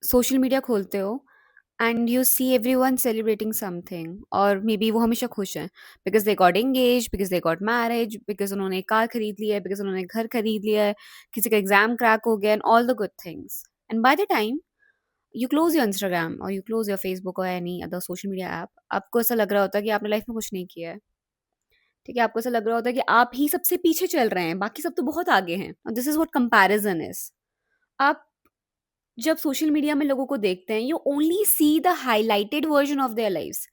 Social media खोलते हो and you see everyone celebrating something और मे बी वो हमेशा खुश हैं because they got engage, because they got marriage, because उन्होंने कार खरीद लिया है, बिकॉज उन्होंने घर खरीद लिया है, किसी का एग्जाम क्रैक हो गया and all the good things. And by the time you close your Instagram और यू क्लोज योर फेसबुक और any other social media app, आपको ऐसा लग रहा होता है कि आपने लाइफ में कुछ नहीं किया है। ठीक है, आपको ऐसा लग रहा होता है कि आप ही सबसे पीछे चल रहे हैं, बाकी सब तो बहुत आगे हैं। This is what comparison is. आप जब सोशल मीडिया में लोगों को देखते हैं, you only see the highlighted version of their lifes.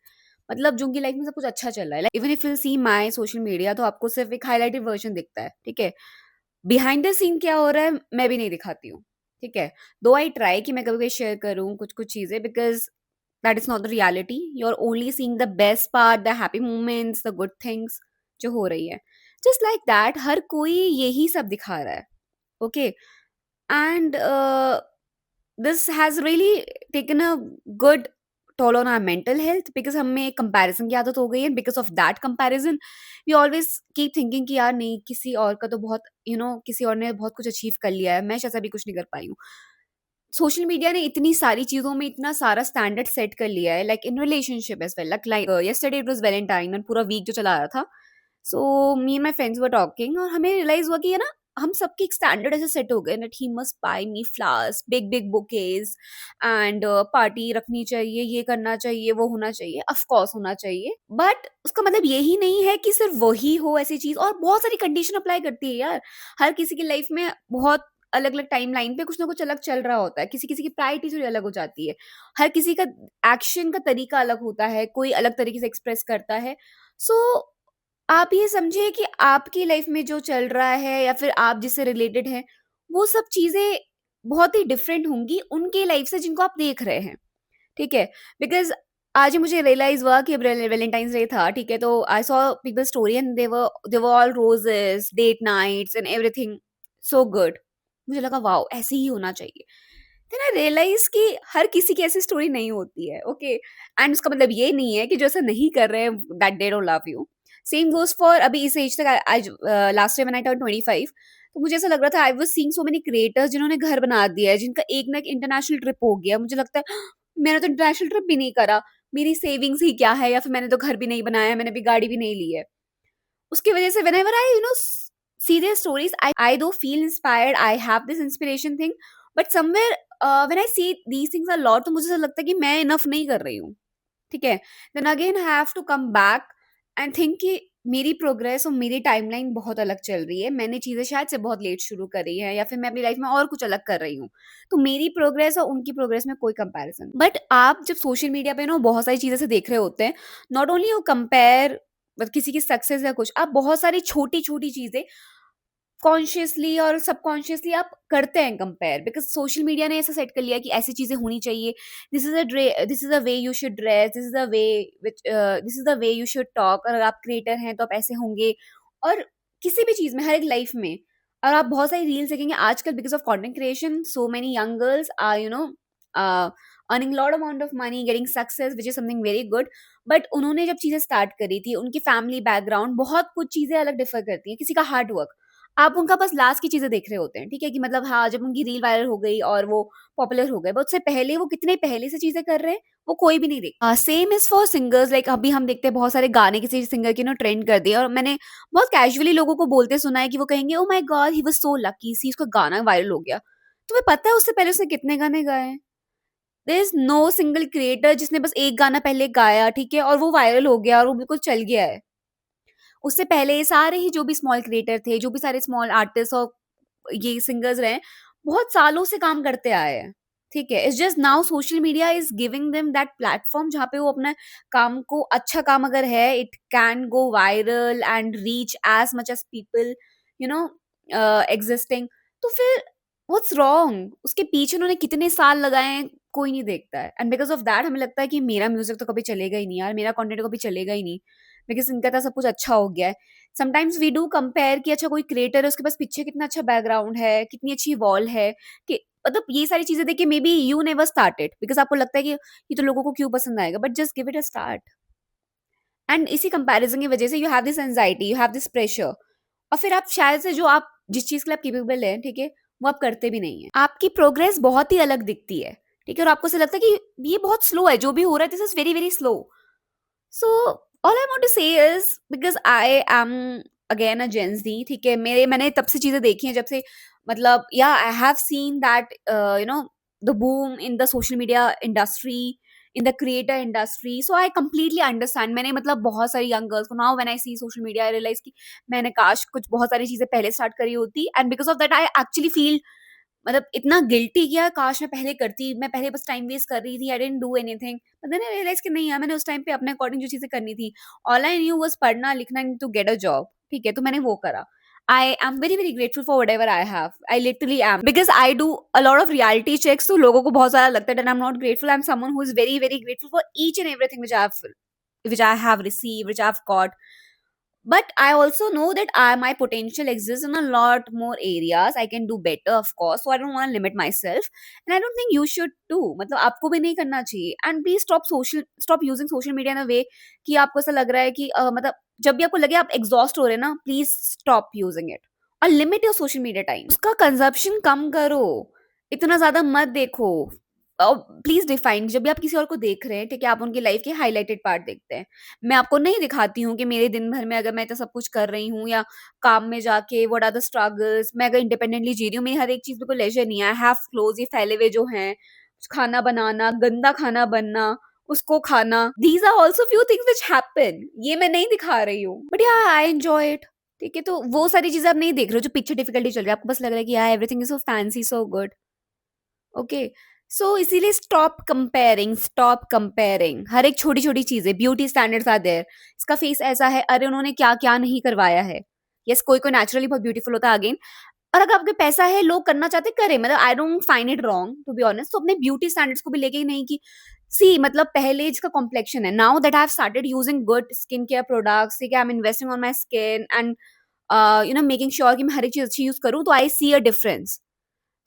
मतलब जो उनकी लाइफ में सब कुछ अच्छा चल रहा है, even if you see my social media, तो आपको सिर्फ एक हाईलाइटेड वर्जन दिखता है। ठीक है, बिहाइंड द सीन क्या हो रहा है मैं भी नहीं दिखाती हूँ। ठीक है, दो आई ट्राई कि मैं कभी कभी शेयर करूँ कुछ कुछ चीजें, because that is not the reality. You are only seeing the best part, the happy moments, the good things जो हो रही है। जस्ट लाइक दैट हर कोई यही सब दिखा रहा है। Okay, and this has really taken a good toll on our mental health because हमें कंपैरिजन की आदत हो गई है। Because of that comparison we always keep thinking कि यार नहीं, किसी और का तो बहुत किसी और ने बहुत कुछ अचीव कर लिया है, मैं शायद अभी कुछ नहीं कर पाई हूँ। सोशल मीडिया ने इतनी सारी चीजों में इतना सारा स्टैंडर्ड सेट कर लिया है, like in relationship as well. Like yesterday it was Valentine और पूरा वीक जो चला रहा था, so me and my friends were talking और हमें रियलाइज हुआ कि है ना, हम सबके एक स्टैंडर्ड ऐसे सेट हो गए that he must buy me flowers, big big bouquets and party रखनी चाहिए, ये करना चाहिए, वो होना चाहिए, ऑफ कोर्स होना चाहिए। बट उसका मतलब यही नहीं है कि सिर्फ वही हो ऐसी चीज, और बहुत सारी कंडीशन अप्लाई करती है यार। हर किसी की लाइफ में बहुत अलग अलग टाइम लाइन पे कुछ ना कुछ अलग चल रहा होता है, किसी किसी की प्रायोरिटी थोड़ी अलग हो जाती है, हर किसी का एक्शन का तरीका अलग होता है, कोई अलग तरीके से एक्सप्रेस करता है। सो आप ये समझिए कि आपकी लाइफ में जो चल रहा है या फिर आप जिससे रिलेटेड हैं, वो सब चीज़ें बहुत ही डिफरेंट होंगी उनके लाइफ से जिनको आप देख रहे हैं। ठीक है? बिकॉज़ आज ही मुझे रियलाइज़ हुआ कि अब वैलेंटाइन्स डे था, ठीक है? तो I saw people's story and they were all roses, date nights and everything so good. मुझे लगा वाओ! ऐसे ही होना चाहिए। देन आई रियलाइज़ कि हर किसी की ऐसी स्टोरी नहीं होती है, ओके? एंड उसका मतलब ये नहीं है कि जो ऐसा नहीं कर रहे हैं that they don't love you. Same goes for अभी इस एज तक आज last year when I turned 25, तो मुझे ऐसा लग रहा था I was seeing so many creators जिन्होंने घर बना दिया है, जिनका एक ना एक इंटरनेशनल ट्रिप हो गया। मुझे लगता है मैंने तो इंटरनेशनल ट्रिप भी नहीं करा, मेरी सेविंग्स ही क्या है, या फिर मैंने तो घर भी नहीं बनाया, मैंने अभी गाड़ी भी नहीं ली है। उसकी वजह से whenever I see their stories, I do feel inspired, I have this inspiration thing, but somewhere when I see these things a lot, तो मुझे ऐसा लगता है कि मैं इनफ नहीं कर रही हूँ। ठीक है, then again I have to come back and think कि मेरी प्रोग्रेस और मेरी टाइमलाइन बहुत अलग चल रही है, मैंने चीजें शायद से बहुत लेट शुरू करी है, या फिर मैं अपनी लाइफ में और कुछ अलग कर रही हूँ। तो मेरी प्रोग्रेस और उनकी प्रोग्रेस में कोई कंपैरिजन। बट आप जब सोशल मीडिया पे ना बहुत सारी चीजें से देख रहे होते हैं, नॉट ओनली यू कंपेयर किसी की सक्सेस या कुछ, आप बहुत सारी छोटी छोटी चीजें कॉन्शियसली और सबकॉन्शियसली आप करते हैं कंपेयर, बिकॉज सोशल मीडिया ने ऐसा सेट कर लिया कि ऐसी चीजें होनी चाहिए। This is a way you should dress, this is a way which this is the way you should talk, अगर आप क्रिएटर हैं तो आप ऐसे होंगे। और किसी भी चीज में, हर एक लाइफ में, और आप बहुत सारी रील्स देखेंगे आजकल, because of content creation so many young girls are earning lot amount of money, getting success, which is something very good. But उन्होंने जब चीजें स्टार्ट करी थी, उनकी फैमिली बैकग्राउंड, बहुत कुछ चीजें अलग डिफर करती हैं, किसी का हार्ड वर्क, आप उनका बस लास्ट की चीज़ें देख रहे होते हैं, ठीक है? कि मतलब हाँ, जब उनकी रील वायरल हो गई और वो पॉपुलर हो गए, बट उससे पहले वो कितने पहले से चीज़ें कर रहे हैं, वो कोई भी नहीं देखता। Same is for singers, like अभी हम देखते हैं बहुत सारे गाने किसी सिंगर के ट्रेंड कर दिए, और मैंने बहुत कैजुअली लोगों को बोलते सुना है कि वो कहेंगे, oh my god, he was so lucky, see उसका गाना वायरल हो गया। तुम्हें पता है उससे पहले उसने कितने गाने गाए हैं? There is no single creator जिसने बस एक गाना पहले गाया, ठीक है? और वो वायरल हो गया और वो बिल्कुल चल गया है। उससे पहले सारे ही जो भी स्मॉल क्रिएटर थे, जो भी सारे स्मॉल आर्टिस्ट और ये सिंगर्स रहे, बहुत सालों से काम करते आए हैं। ठीक है? It's just now social media is giving them that platform जहाँ पे वो अपना काम को, अच्छा काम अगर है, it can go viral and reach as much as people you know existing. तो फिर व्हाट्स रॉन्ग? उसके पीछे उन्होंने कितने साल लगाए हैं, कोई नहीं देखता है। एंड बिकॉज़ ऑफ दैट हमें लगता है कि मेरा म्यूज़िक तो कभी चलेगा ही नहीं यार, मेरा कंटेंट तो कभी चलेगा ही नहीं, बिकॉज़ इनका तो सब कुछ अच्छा हो गया है। समटाइम्स वी डू कंपेयर कि अच्छा कोई क्रिएटर है, उसके पास पीछे कितना अच्छा बैकग्राउंड है, कितनी अच्छी वॉल है, कि मतलब ये सारी चीज़ें देख के may be you never started, because आपको लगता है कि ये तो लोगों को क्यों पसंद आएगा, but just give it a start. And इसी कंपैरिज़न की वजह से you have this anxiety, you have this pressure, और फिर आप शायद से जो आप जिस चीज़ के लिए आप कैपेबल हैं, ठीक है? वो आप करते भी नहीं हैं। आपकी प्रोग्रेस बहुत ही अलग दिखती है, ठीक है, और आपको ऐसा लगता है कि ये बहुत स्लो है, जो भी हो रहा है this is very very slow. So all I want to say is, because I am again a Gen Z, ठीक है, मैंने तब से चीजें देखी हैं जब से, मतलब या I have seen that the boom in the social media industry, in the creator industry. So I completely understand. मैंने मतलब बहुत सारी यंग गर्ल्स को, now when I see social media I realise कि मैंने काश कुछ बहुत सारी चीजें पहले स्टार्ट करी होती, and because of that I actually feel, मतलब इतना गिल्टी किया, काश मैं पहले करती, मैं पहले बस टाइम वेस्ट कर रही थी, I didn't do anything. But then I realise कि नहीं यार, मैंने उस टाइम पे अपने अकॉर्डिंग जो चीजें करनी थी, ऑल आई न्यू वाज पढ़ना लिखना टू गेट अ जॉब, ठीक है, तो मैंने वो करा. I am very very grateful for whatever I have, I literally am, because I do a lot of reality checks. तो लोगों को बहुत ज्यादा लगता है that I am not grateful. I am someone who is very very grateful for each and everything which I have received, which I've got. But I also know that my potential exists in a lot more areas. I can do better, of course. So I don't want to limit myself, and I don't think you should too. मतलब आपको भी नहीं करना चाहिए. And please stop using social media in a way कि आपको ऐसा लग रहा है कि मतलब जब भी आपको लगे आप exhaust हो रहे हैं ना, please stop using it. और limit your social media time. उसका consumption कम करो. इतना ज्यादा मत देखो. प्लीज डिफाइन, जब भी आप किसी और को देख रहे हैं, ठीक है, आप उनकी लाइफ के हाईलाइटेड पार्ट देखते हैं. मैं आपको नहीं दिखाती हूँ कि मेरे दिन भर में अगर मैं इतना सब कुछ कर रही हूँ, या काम में जाके व्हाट आर द स्ट्रगल्स, मैं अगर इंडिपेंडेंटली जी रही हूँ, मेरी हर एक चीज पे कोई लेजर नहीं है. आई हैव क्लोज, ये फैले हुए जो हैं, खाना बनाना, गंदा खाना बनना, उसको खाना, these are also few things which happen. ये मैं नहीं दिखा रही हूँ, बट या आई एंजॉय इट. ठीक है, तो वो सारी चीजें आप नहीं देख रहे हो जो पीछे डिफिकल्टी चल रही है, आपको बस लग रहा है कि यार everything is so fancy, so good. Okay, so इसीलिए स्टॉप कंपेयरिंग हर एक छोटी छोटी चीजें. Beauty standards are there. इसका फेस ऐसा है, अरे उन्होंने क्या क्या नहीं करवाया है. यस, कोई कोई नेचुरली बहुत ब्यूटीफुल होता है अगेन. और अगर आपके पैसा है, लोग करना चाहते करें, मतलब I don't find it wrong to be honest. तो अपने ब्यूटी स्टैंडर्ड्स को भी लेके ही नहीं कि सी, मतलब पहले जिसका कॉम्प्लेक्शन है, now that I have started using good skin care products, ठीक है, I am investing on my skin and making sure कि मैं हर एक चीज अच्छी यूज करूँ, तो आई सी अ डिफरेंस.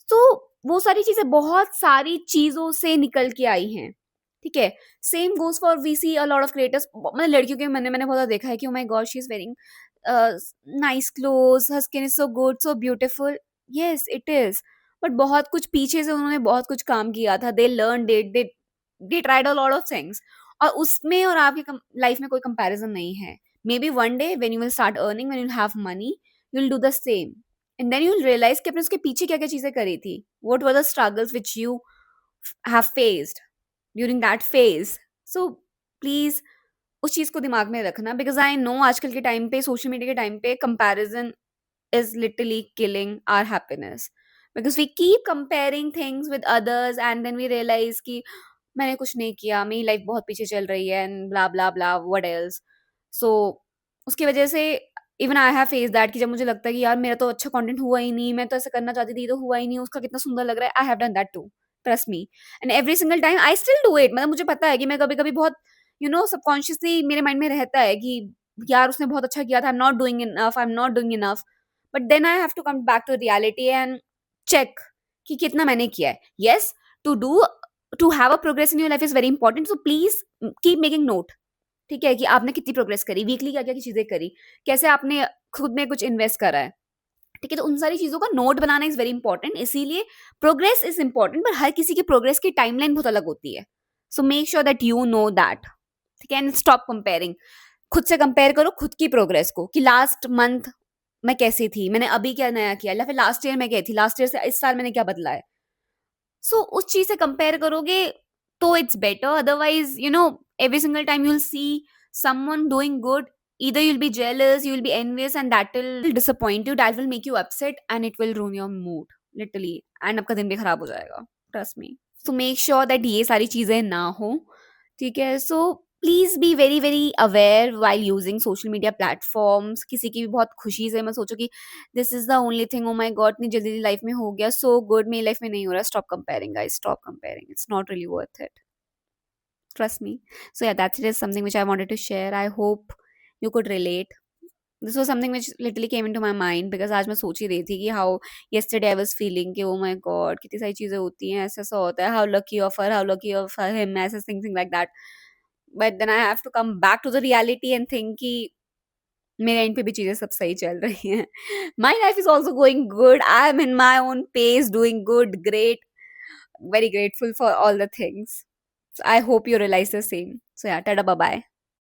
तो वो सारी चीजें बहुत सारी चीजों से निकल के आई हैं. ठीक है, same goes for we see a lot of creators. मतलब लड़कियों के मैंने मैंने बहुत ज्यादा देखा है कि oh my God she is wearing nice clothes, her skin is so good, so beautiful. Yes it is, but बहुत कुछ पीछे से उन्होंने बहुत कुछ काम किया था. They learn they tried a lot of things. और उसमें और आपकी लाइफ में कोई कंपैरिजन नहीं है. Maybe one day when you will start earning, when you have money, you will do the same. And then you will realise कि आपने उसके पीछे क्या क्या चीजें करी थी. What were the struggles which you have faced during that phase. So please उस चीज को दिमाग में रखना, बिकॉज आई नो आजकल के टाइम पे, सोशल मीडिया के टाइम पे, comparison is literally killing our happiness, because we keep comparing things with others and then we realize कि मैंने कुछ नहीं किया, मेरी लाइफ बहुत पीछे चल रही है, and blah blah blah what else. So उसकी वजह से even I have face that कि जब मुझे लगता है कि यार मेरा तो अच्छा कंटेंट हुआ ही नहीं, मैं तो ऐसा करना चाहती थी तो हुआ ही नहीं, उसका कितना सुंदर लग रहा है, I have done that too, trust me. And every single time I still do it. मतलब मुझे पता है कि मैं कभी कभी बहुत सबकॉन्शियसली मेरे माइंड में रहता है कि यार उसने बहुत अच्छा किया था, I am not doing enough. But then I have to come back to reality and check कि कितना मैंने किया है. Yes, to do to have a progress in your life is very important. So please keep making note. ठीक है, कि आपने कितनी प्रोग्रेस करी, वीकली क्या क्या चीजें करी, कैसे आपने खुद में कुछ इन्वेस्ट करा है. ठीक है, तो उन सारी चीजों का note banana is very important. इसीलिए प्रोग्रेस इज इंपॉर्टेंट, पर हर किसी की प्रोग्रेस की टाइमलाइन बहुत अलग होती है. So make sure that you know that. ठीक है, एंड स्टॉप कंपेयरिंग. खुद से कंपेयर करो खुद की प्रोग्रेस को, कि लास्ट मंथ मैं कैसी थी, मैंने अभी क्या नया किया, या फिर लास्ट ईयर मैं क्या थी, लास्ट ईयर से इस साल मैंने क्या बदला है. सो उस चीज से कंपेयर करोगे तो it's better. Otherwise every single time you'll see someone doing good, either you'll be jealous, you'll be envious, and that will disappoint you, that will make you upset, and it will ruin your mood literally, and आपका दिन भी खराब हो जाएगा, trust me. So make sure that ये सारी चीजें ना हो. ठीक है, so please be very very aware while using social media platforms. किसी की भी बहुत खुशी से मैं सोचो कि this is the only thing, oh my God इतनी जल्दी लाइफ में हो गया, सो गुड, मेरी लाइफ में नहीं हो रहा. Stop comparing guys, stop comparing, it's not really worth it, trust me. So yeah, that's just something which I wanted to share. I hope you could relate. This was something which literally came into my mind because आज मैं सोच ही रही थी कि how yesterday I was feeling कि oh my god कितनी सारी चीजें होती हैं, ऐसा ऐसा होता है, how lucky of her, how lucky of him, ऐसा thing like that. But then I have to come back to the reality and think कि मेरे एंड पे भी चीजें सब सही चल रही हैं. My life is also going good. I am in my own pace, doing good, great. very grateful for all the things. So I hope you realize the same. So yeah, tada, bye bye.